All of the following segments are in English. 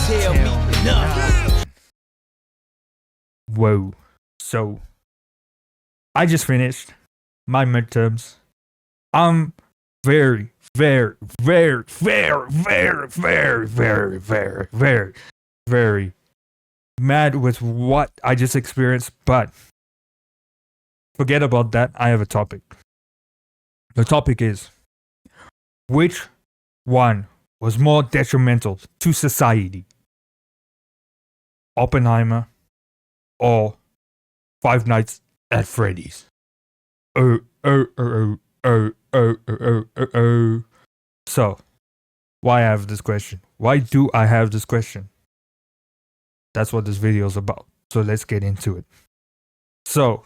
tell me nothing. Whoa. So, I just finished my midterms. I'm very, very, very, very, very, very, very, very, very, very mad with what I just experienced, but forget about that. I have a topic. The topic is, which one was more detrimental to society? Oppenheimer or Five Nights at Freddy's? So, why I have this question? Why do I have this question? That's what this video is about. So let's get into it. So,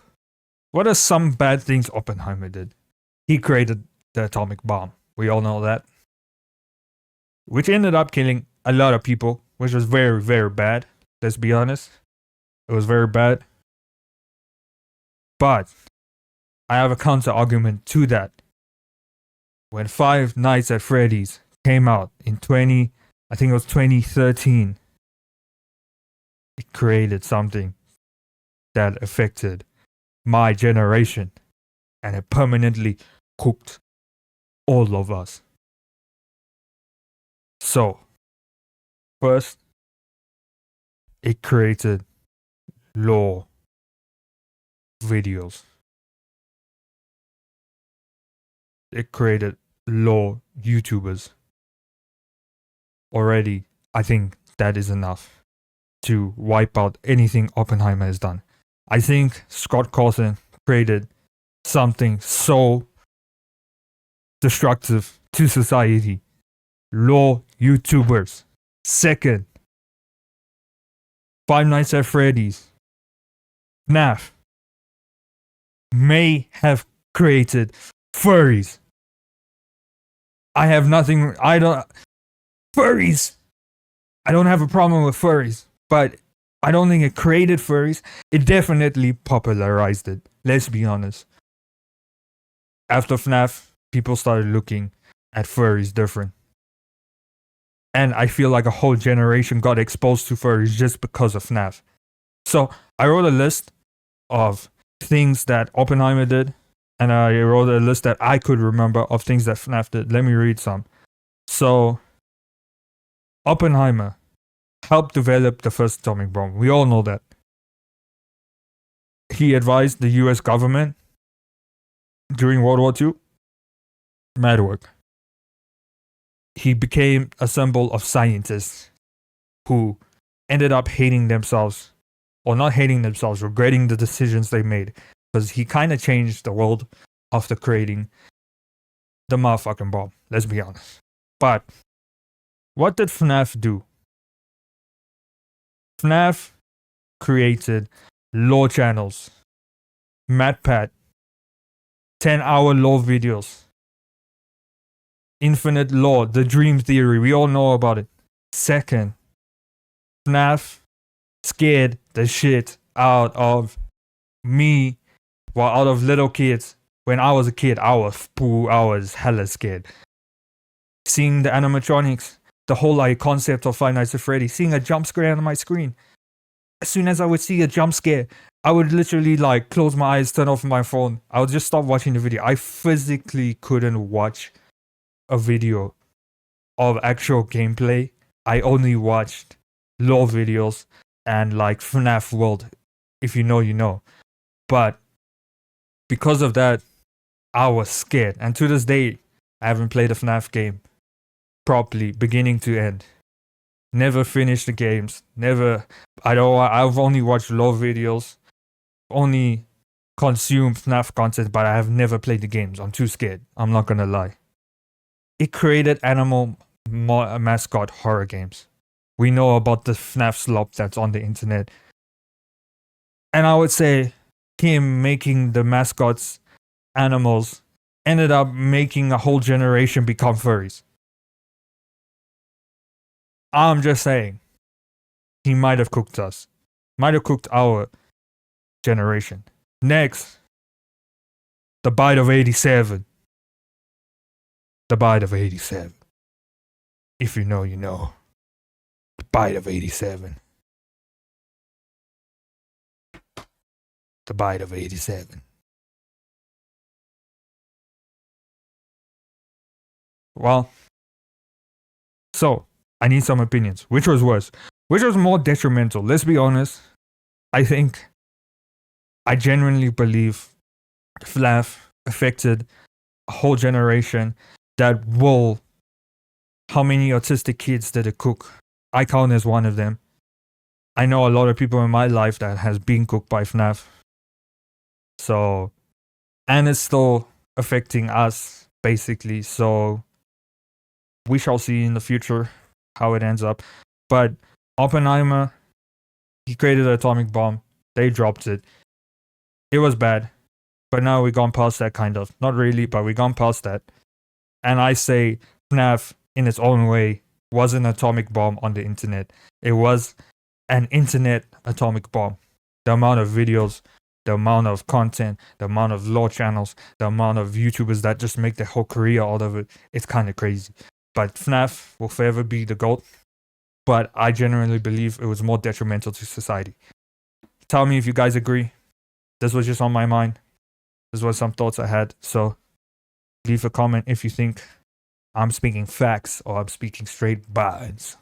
what are some bad things Oppenheimer did? He created the atomic bomb. We all know that. Which ended up killing a lot of people, which was very, very bad. Let's be honest. It was very bad. But I have a counter argument to that. When Five Nights at Freddy's came out in 2013, it created something that affected my generation, and it permanently cooked all of us. So, first, it created law videos. It created law YouTubers. Already, I think that is enough to wipe out anything Oppenheimer has done. I think Scott Cawthon created something so destructive to society. Law YouTubers. Second, Five Nights at Freddy's, FNAF may have created furries. Furries. I don't have a problem with furries, but I don't think it created furries. It definitely popularized it. Let's be honest. After FNAF, people started looking at furries different. And I feel like a whole generation got exposed to furries just because of FNAF. So I wrote a list of things that Oppenheimer did, and I wrote a list that I could remember of things that FNAF did. Let me read some. So, Oppenheimer helped develop the first atomic bomb. We all know that. He advised the US government during World War II. Mad work. He became a symbol of scientists who ended up hating themselves, or not hating themselves, regretting the decisions they made, because he kind of changed the world after creating the motherfucking bomb. Let's be honest. But what did FNAF do? FNAF created lore channels, MatPat, 10-hour lore videos, Infinite Lore, the Dream Theory, we all know about it. Second, FNAF scared the shit out of me, well, out of little kids. When I was a kid, I was hella scared. Seeing the animatronics, the whole concept of Five Nights at Freddy's, seeing a jump scare on my screen. As soon as I would see a jump scare, I would literally close my eyes, turn off my phone. I would just stop watching the video. I physically couldn't watch a video of actual gameplay. I only watched lore videos and FNAF World. If you know, you know. But because of that, I was scared. And to this day, I haven't played a FNAF game properly, beginning to end. Never finished the games. Never. I've only watched lore videos. Only consumed FNAF content, but I have never played the games. I'm too scared. I'm not gonna lie. It created animal mascot horror games. We know about the FNAF slop that's on the internet. And I would say him making the mascots animals ended up making a whole generation become furries. I'm just saying, he might have cooked us. Might have cooked our generation. Next, the bite of 87. The bite of 87. If you know, you know. The bite of 87. The bite of 87. Well, so I need some opinions. Which was worse? Which was more detrimental? Let's be honest. I genuinely believe FNAF affected a whole generation that will. How many autistic kids did it cook? I count as one of them. I know a lot of people in my life that has been cooked by FNAF. So, and it's still affecting us, basically. So, we shall see in the future how it ends up. But Oppenheimer, he created an atomic bomb. They dropped it. It was bad. But now we've gone past that, kind of. Not really, but we've gone past that. And I say FNAF, in its own way, was an atomic bomb on the internet. It was an internet atomic bomb. The amount of videos, the amount of content, the amount of law channels, the amount of YouTubers that just make their whole career out of it, it's kind of crazy. But FNAF will forever be the GOAT. But I genuinely believe it was more detrimental to society. Tell me if you guys agree. This was just on my mind. This was some thoughts I had. So leave a comment if you think I'm speaking facts or I'm speaking straight vibes.